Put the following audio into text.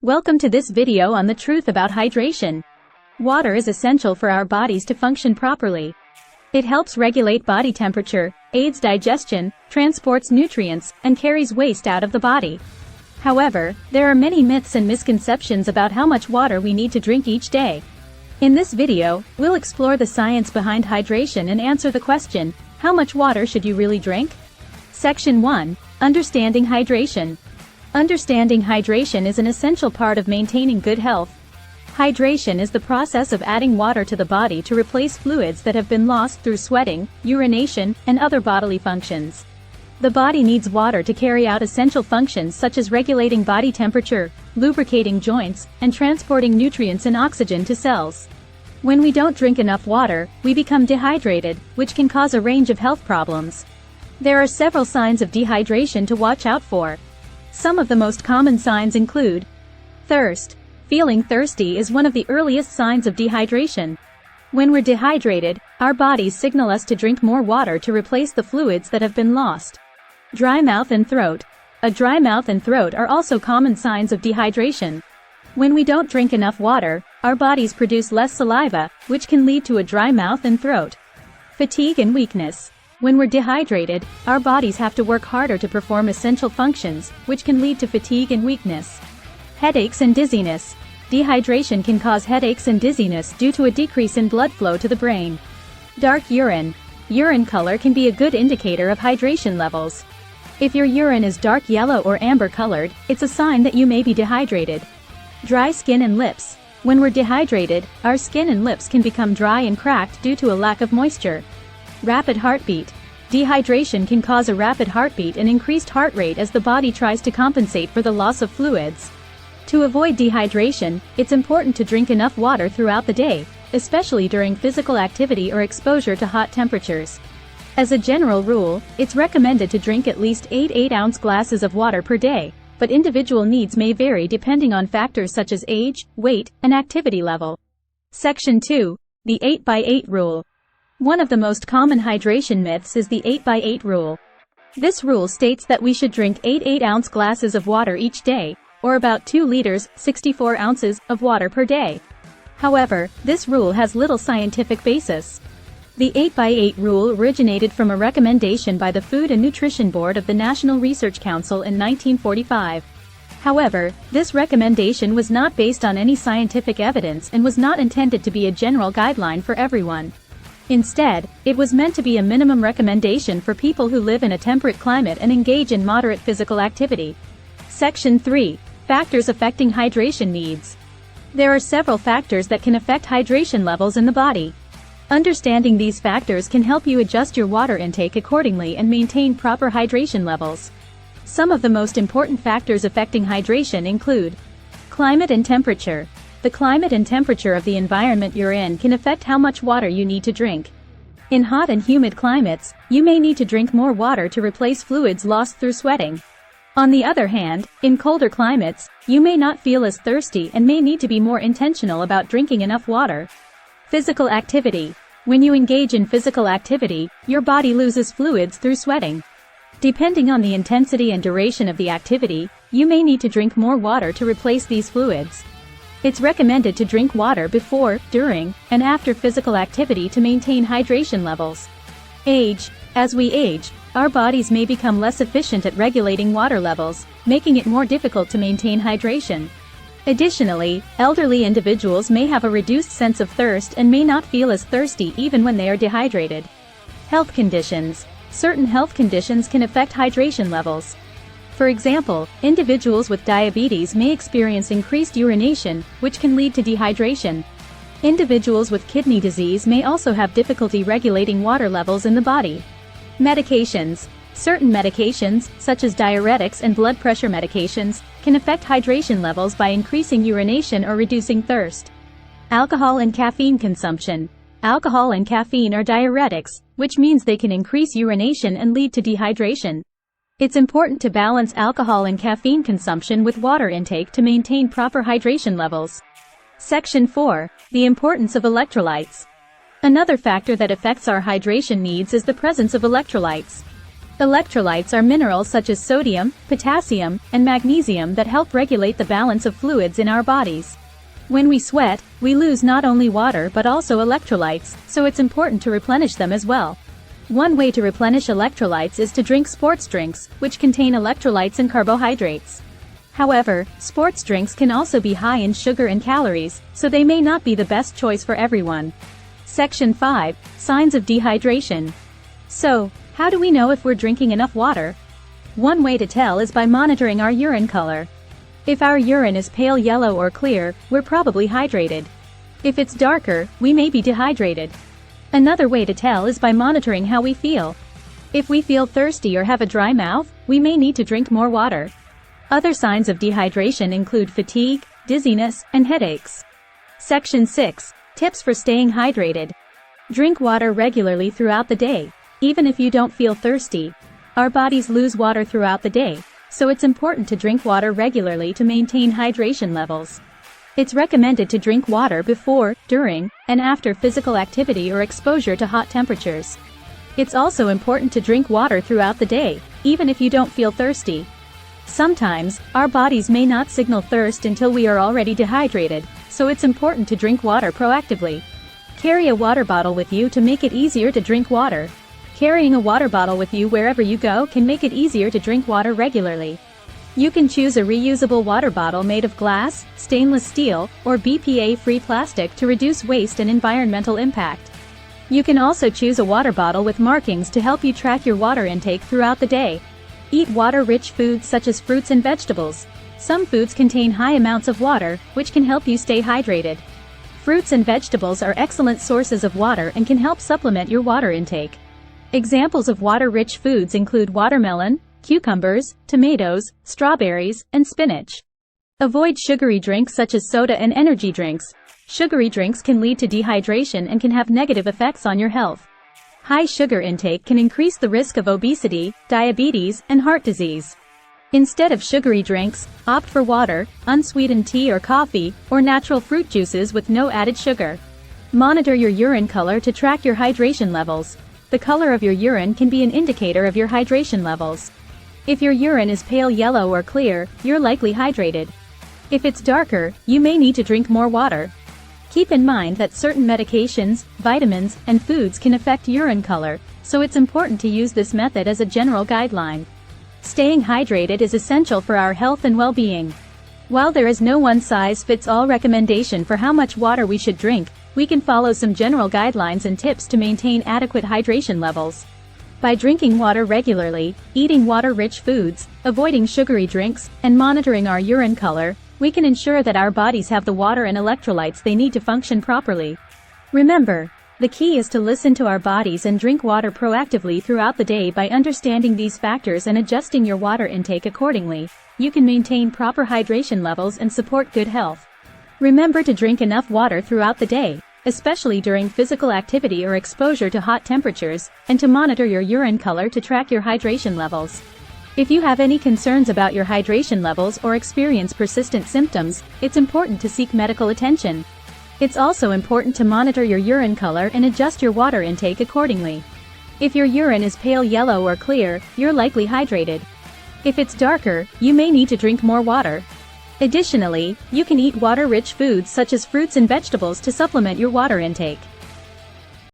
Welcome to this video on the truth about hydration. Water is essential for our bodies to function properly. It helps regulate body temperature, aids digestion, transports nutrients, and carries waste out of the body. However, there are many myths and misconceptions about how much water we need to drink each day. In this video, we'll explore the science behind hydration and answer the question, how much water should you really drink? Section 1. Understanding hydration. Understanding hydration is an essential part of maintaining good health. Hydration is the process of adding water to the body to replace fluids that have been lost through sweating, urination, and other bodily functions. The body needs water to carry out essential functions such as regulating body temperature, lubricating joints, and transporting nutrients and oxygen to cells. When we don't drink enough water, we become dehydrated, which can cause a range of health problems. There are several signs of dehydration to watch out for. Some of the most common signs include thirst. Feeling thirsty is one of the earliest signs of dehydration. When we're dehydrated, our bodies signal us to drink more water to replace the fluids that have been lost. Dry mouth and throat. A dry mouth and throat are also common signs of dehydration. When we don't drink enough water, our bodies produce less saliva, which can lead to a dry mouth and throat. Fatigue and weakness. When we're dehydrated, our bodies have to work harder to perform essential functions, which can lead to fatigue and weakness. Headaches and dizziness. Dehydration can cause headaches and dizziness due to a decrease in blood flow to the brain. Dark urine. Urine color can be a good indicator of hydration levels. If your urine is dark yellow or amber colored, it's a sign that you may be dehydrated. Dry skin and lips. When we're dehydrated, our skin and lips can become dry and cracked due to a lack of moisture. Rapid heartbeat. Dehydration can cause a rapid heartbeat and increased heart rate as the body tries to compensate for the loss of fluids. To avoid dehydration, it's important to drink enough water throughout the day, especially during physical activity or exposure to hot temperatures. As a general rule, it's recommended to drink at least 8 8-ounce glasses of water per day, but individual needs may vary depending on factors such as age, weight, and activity level. Section 2. The 8x8 Rule. One of the most common hydration myths is the 8x8 rule. This rule states that we should drink 8 8-ounce glasses of water each day, or about 2 liters, 64 ounces, of water per day. However, this rule has little scientific basis. The 8x8 rule originated from a recommendation by the Food and Nutrition Board of the National Research Council in 1945. However, this recommendation was not based on any scientific evidence and was not intended to be a general guideline for everyone. Instead, it was meant to be a minimum recommendation for people who live in a temperate climate and engage in moderate physical activity. Section 3. Factors affecting hydration needs. There are several factors that can affect hydration levels in the body. Understanding these factors can help you adjust your water intake accordingly and maintain proper hydration levels. Some of the most important factors affecting hydration include climate and temperature. The climate and temperature of the environment you're in can affect how much water you need to drink. In hot and humid climates, you may need to drink more water to replace fluids lost through sweating. On the other hand, in colder climates, you may not feel as thirsty and may need to be more intentional about drinking enough water. Physical activity. When you engage in physical activity, your body loses fluids through sweating. Depending on the intensity and duration of the activity, you may need to drink more water to replace these fluids. It's recommended to drink water before, during, and after physical activity to maintain hydration levels. Age. As we age, our bodies may become less efficient at regulating water levels, making it more difficult to maintain hydration. Additionally, elderly individuals may have a reduced sense of thirst and may not feel as thirsty even when they are dehydrated. Health conditions. Certain health conditions can affect hydration levels. For example, individuals with diabetes may experience increased urination, which can lead to dehydration. Individuals with kidney disease may also have difficulty regulating water levels in the body. Medications. Certain medications, such as diuretics and blood pressure medications, can affect hydration levels by increasing urination or reducing thirst. Alcohol and caffeine consumption. Alcohol and caffeine are diuretics, which means they can increase urination and lead to dehydration. It's important to balance alcohol and caffeine consumption with water intake to maintain proper hydration levels. Section 4. The importance of electrolytes. Another factor that affects our hydration needs is the presence of electrolytes. Electrolytes are minerals such as sodium, potassium, and magnesium that help regulate the balance of fluids in our bodies. When we sweat, we lose not only water but also electrolytes, so it's important to replenish them as well. One way to replenish electrolytes is to drink sports drinks, which contain electrolytes and carbohydrates. However, sports drinks can also be high in sugar and calories, so they may not be the best choice for everyone. Section 5. Signs of dehydration. So, how do we know if we're drinking enough water? One way to tell is by monitoring our urine color. If our urine is pale yellow or clear, we're probably hydrated. If it's darker, we may be dehydrated. Another way to tell is by monitoring how we feel. If we feel thirsty or have a dry mouth, we may need to drink more water. Other signs of dehydration include fatigue, dizziness, and headaches. Section 6. Tips for staying hydrated. Drink water regularly throughout the day. Even if you don't feel thirsty, our bodies lose water throughout the day, so it's important to drink water regularly to maintain hydration levels. It's recommended to drink water before, during, and after physical activity or exposure to hot temperatures. It's also important to drink water throughout the day, even if you don't feel thirsty. Sometimes, our bodies may not signal thirst until we are already dehydrated, so it's important to drink water proactively. Carry a water bottle with you to make it easier to drink water. Carrying a water bottle with you wherever you go can make it easier to drink water regularly. You can choose a reusable water bottle made of glass, stainless steel, or BPA-free plastic to reduce waste and environmental impact. You can also choose a water bottle with markings to help you track your water intake throughout the day. Eat water-rich foods such as fruits and vegetables. Some foods contain high amounts of water, which can help you stay hydrated. Fruits and vegetables are excellent sources of water and can help supplement your water intake. Examples of water-rich foods include watermelon, cucumbers, tomatoes, strawberries, and spinach. Avoid sugary drinks such as soda and energy drinks. Sugary drinks can lead to dehydration and can have negative effects on your health. High sugar intake can increase the risk of obesity, diabetes, and heart disease. Instead of sugary drinks, opt for water, unsweetened tea or coffee, or natural fruit juices with no added sugar. Monitor your urine color to track your hydration levels. The color of your urine can be an indicator of your hydration levels. If your urine is pale yellow or clear, you're likely hydrated. If it's darker, you may need to drink more water. Keep in mind that certain medications, vitamins, and foods can affect urine color, so it's important to use this method as a general guideline. Staying hydrated is essential for our health and well-being. While there is no one-size-fits-all recommendation for how much water we should drink, we can follow some general guidelines and tips to maintain adequate hydration levels. By drinking water regularly, eating water-rich foods, avoiding sugary drinks, and monitoring our urine color, we can ensure that our bodies have the water and electrolytes they need to function properly. Remember, the key is to listen to our bodies and drink water proactively throughout the day. By understanding these factors and adjusting your water intake accordingly, you can maintain proper hydration levels and support good health. Remember to drink enough water throughout the day, especially during physical activity or exposure to hot temperatures, and to monitor your urine color to track your hydration levels. If you have any concerns about your hydration levels or experience persistent symptoms, it's important to seek medical attention. It's also important to monitor your urine color and adjust your water intake accordingly. If your urine is pale yellow or clear, you're likely hydrated. If it's darker, you may need to drink more water. Additionally, you can eat water-rich foods such as fruits and vegetables to supplement your water intake.